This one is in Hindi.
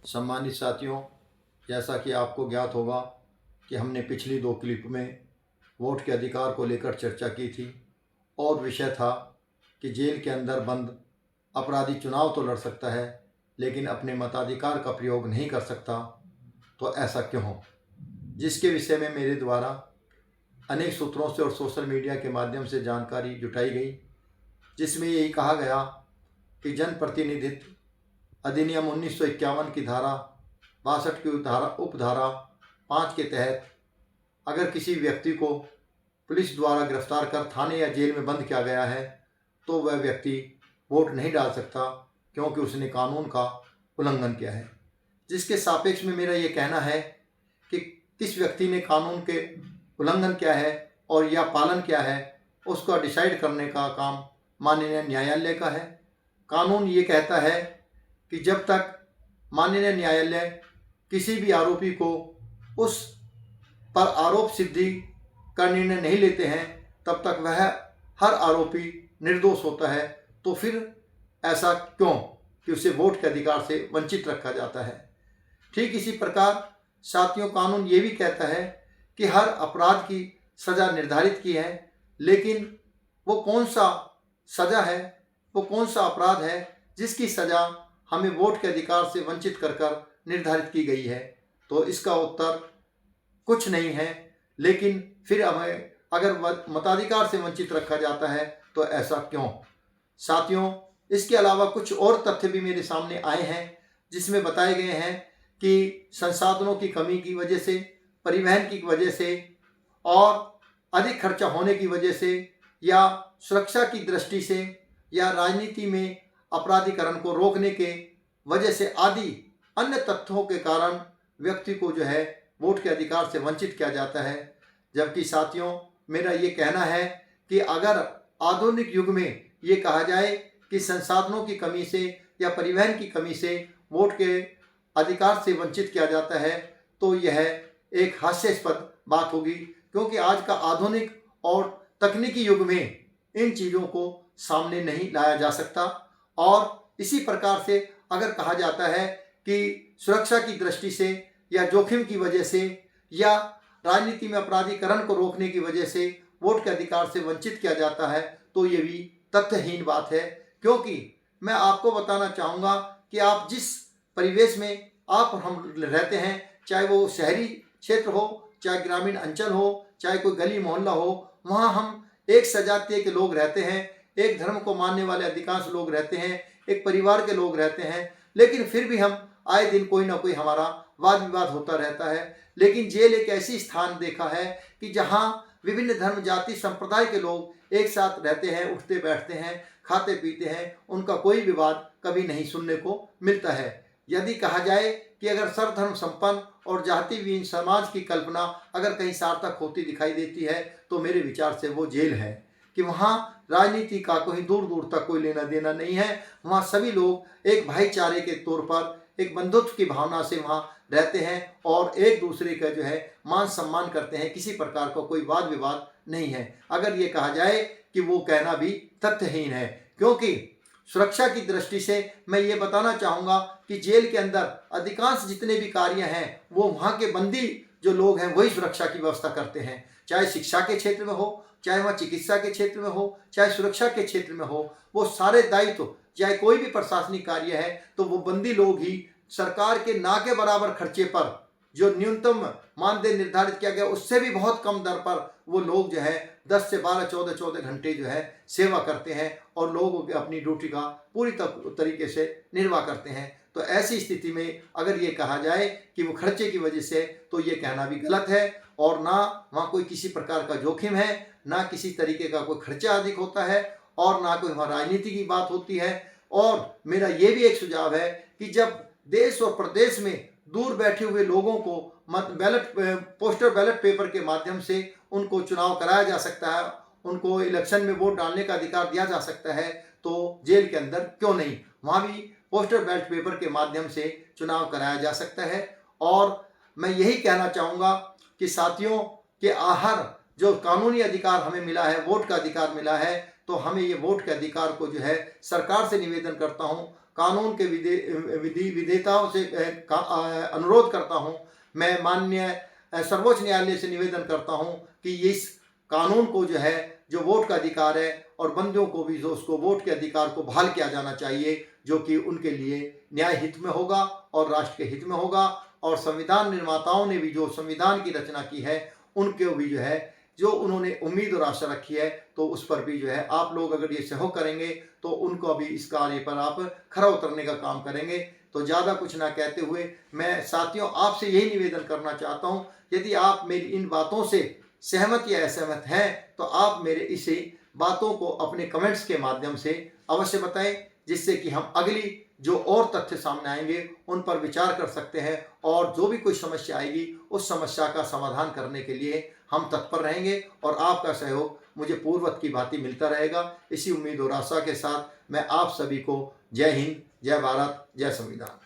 सम्मानित साथियों, जैसा कि आपको ज्ञात होगा कि हमने पिछली 2 क्लिप में वोट के अधिकार को लेकर चर्चा की थी और विषय था कि जेल के अंदर बंद अपराधी चुनाव तो लड़ सकता है लेकिन अपने मताधिकार का प्रयोग नहीं कर सकता, तो ऐसा क्यों हो, जिसके विषय में मेरे द्वारा अनेक सूत्रों से और सोशल मीडिया के माध्यम से जानकारी जुटाई गई, जिसमें यही कहा गया कि जनप्रतिनिधित्व अधिनियम 1951 की धारा 62 की उपधारा 5 के तहत अगर किसी व्यक्ति को पुलिस द्वारा गिरफ्तार कर थाने या जेल में बंद किया गया है तो वह व्यक्ति वोट नहीं डाल सकता, क्योंकि उसने कानून का उल्लंघन किया है। जिसके सापेक्ष में मेरा ये कहना है कि किस व्यक्ति ने कानून के उल्लंघन किया है और या पालन किया है, उसका डिसाइड करने का काम माननीय न्यायालय का है। कानून ये कहता है कि जब तक माननीय न्यायालय किसी भी आरोपी को उस पर आरोप सिद्धि का निर्णय नहीं लेते हैं, तब तक वह हर आरोपी निर्दोष होता है। तो फिर ऐसा क्यों कि उसे वोट के अधिकार से वंचित रखा जाता है। ठीक इसी प्रकार साथियों, कानून ये भी कहता है कि हर अपराध की सज़ा निर्धारित की है, लेकिन वो कौन सा सज़ा है, वो कौन सा अपराध है जिसकी सज़ा हमें वोट के अधिकार से वंचित कर निर्धारित की गई है। तो इसका उत्तर कुछ नहीं है, लेकिन फिर हमें अगर मताधिकार से वंचित रखा जाता है तो ऐसा क्यों। साथियों, इसके अलावा कुछ और तथ्य भी मेरे सामने आए हैं, जिसमें बताए गए हैं कि संसाधनों की कमी की वजह से, परिवहन की वजह से और अधिक खर्चा होने की वजह से या सुरक्षा की दृष्टि से या राजनीति में अपराधीकरण को रोकने के वजह से आदि अन्य तथ्यों के कारण व्यक्ति को जो है वोट के अधिकार से वंचित किया जाता है। जबकि साथियों, मेरा ये कहना है कि अगर आधुनिक युग में ये कहा जाए कि संसाधनों की कमी से या परिवहन की कमी से वोट के अधिकार से वंचित किया जाता है, तो यह एक हास्यास्पद बात होगी, क्योंकि आज का आधुनिक और तकनीकी युग में इन चीज़ों को सामने नहीं लाया जा सकता। और इसी प्रकार से अगर कहा जाता है कि सुरक्षा की दृष्टि से या जोखिम की वजह से या राजनीति में अपराधीकरण को रोकने की वजह से वोट के अधिकार से वंचित किया जाता है, तो ये भी तथ्यहीन बात है। क्योंकि मैं आपको बताना चाहूँगा कि आप जिस परिवेश में आप हम रहते हैं, चाहे वो शहरी क्षेत्र हो, चाहे ग्रामीण अंचल हो, चाहे कोई गली मोहल्ला हो, वहाँ हम एक सजातीय के लोग रहते हैं, एक धर्म को मानने वाले अधिकांश लोग रहते हैं, एक परिवार के लोग रहते हैं, लेकिन फिर भी हम आए दिन कोई ना कोई हमारा वाद विवाद होता रहता है। लेकिन जेल एक ऐसी स्थान देखा है कि जहाँ विभिन्न धर्म, जाति, संप्रदाय के लोग एक साथ रहते हैं, उठते बैठते हैं, खाते पीते हैं, उनका कोई विवाद कभी नहीं सुनने को मिलता है। यदि कहा जाए कि अगर सर्वधर्म संपन्न और जाति विहीन समाज की कल्पना अगर कहीं सार्थक होती दिखाई देती है, तो मेरे विचार से वो जेल है, कि वहाँ राजनीति का कोई दूर दूर तक कोई लेना देना नहीं है। वहाँ सभी लोग एक भाईचारे के तौर पर, एक बंधुत्व की भावना से वहाँ रहते हैं और एक दूसरे का जो है मान सम्मान करते हैं। किसी प्रकार का कोई वाद विवाद नहीं है। अगर ये कहा जाए कि वो कहना भी तथ्यहीन है, क्योंकि सुरक्षा की दृष्टि से मैं ये बताना चाहूँगा कि जेल के अंदर अधिकांश जितने भी कार्य हैं वो वहाँ के बंदी जो लोग हैं वही सुरक्षा की व्यवस्था करते हैं। चाहे शिक्षा के क्षेत्र में हो, चाहे वह चिकित्सा के क्षेत्र में हो, चाहे सुरक्षा के क्षेत्र में हो, वो सारे दायित्व, चाहे कोई भी प्रशासनिक कार्य है, तो वो बंदी लोग ही सरकार के ना के बराबर खर्चे पर, जो न्यूनतम मानदेय निर्धारित किया गया उससे भी बहुत कम दर पर वो लोग जो है 10 से 12, 14 घंटे जो है सेवा करते हैं और लोग अपनी ड्यूटी का पूरी तरीके से निर्वाह करते हैं। तो ऐसी स्थिति में अगर ये कहा जाए कि वो खर्चे की वजह से, तो ये कहना भी गलत है। और ना वहाँ कोई किसी प्रकार का जोखिम है, ना किसी तरीके का कोई खर्चा अधिक होता है और ना कोई वहाँ राजनीति की बात होती है। और मेरा ये भी एक सुझाव है कि जब देश और प्रदेश में दूर बैठे हुए लोगों को पोस्टर बैलेट पेपर के माध्यम से उनको चुनाव कराया जा सकता है, उनको इलेक्शन में वोट डालने का अधिकार दिया जा सकता है, तो जेल के अंदर क्यों नहीं, वहाँ भी पोस्टर बैलेट पेपर के माध्यम से चुनाव कराया जा सकता है। और मैं यही कहना चाहूँगा कि साथियों के आहार जो कानूनी अधिकार हमें मिला है, वोट का अधिकार मिला है, तो हमें ये वोट के अधिकार को जो है सरकार से निवेदन करता हूँ, कानून के विधि विधेयताओं से अनुरोध करता हूँ। मैं माननीय सर्वोच्च न्यायालय से निवेदन करता हूँ कि इस कानून को जो है, जो वोट का अधिकार है, और बंदियों को भी जो उसको वोट के अधिकार को बहाल किया जाना चाहिए, जो कि उनके लिए न्याय हित में होगा और राष्ट्र के हित में होगा। और संविधान निर्माताओं ने भी जो संविधान की रचना की है, उनको भी जो है, जो उन्होंने उम्मीद और आशा रखी है, तो उस पर भी जो है आप लोग अगर ये सहयोग करेंगे तो उनको भी इस कार्य पर आप खरा उतरने का काम करेंगे। तो ज़्यादा कुछ ना कहते हुए मैं साथियों आपसे यही निवेदन करना चाहता हूँ, यदि आप मेरी इन बातों से सहमत या असहमत हैं तो आप मेरे इसे बातों को अपने कमेंट्स के माध्यम से अवश्य बताएं, जिससे कि हम अगली जो और तथ्य सामने आएंगे उन पर विचार कर सकते हैं, और जो भी कोई समस्या आएगी उस समस्या का समाधान करने के लिए हम तत्पर रहेंगे, और आपका सहयोग मुझे पूर्ववत की भांति मिलता रहेगा। इसी उम्मीद और आशा के साथ मैं आप सभी को जय हिंद, जय भारत, जय संविधान।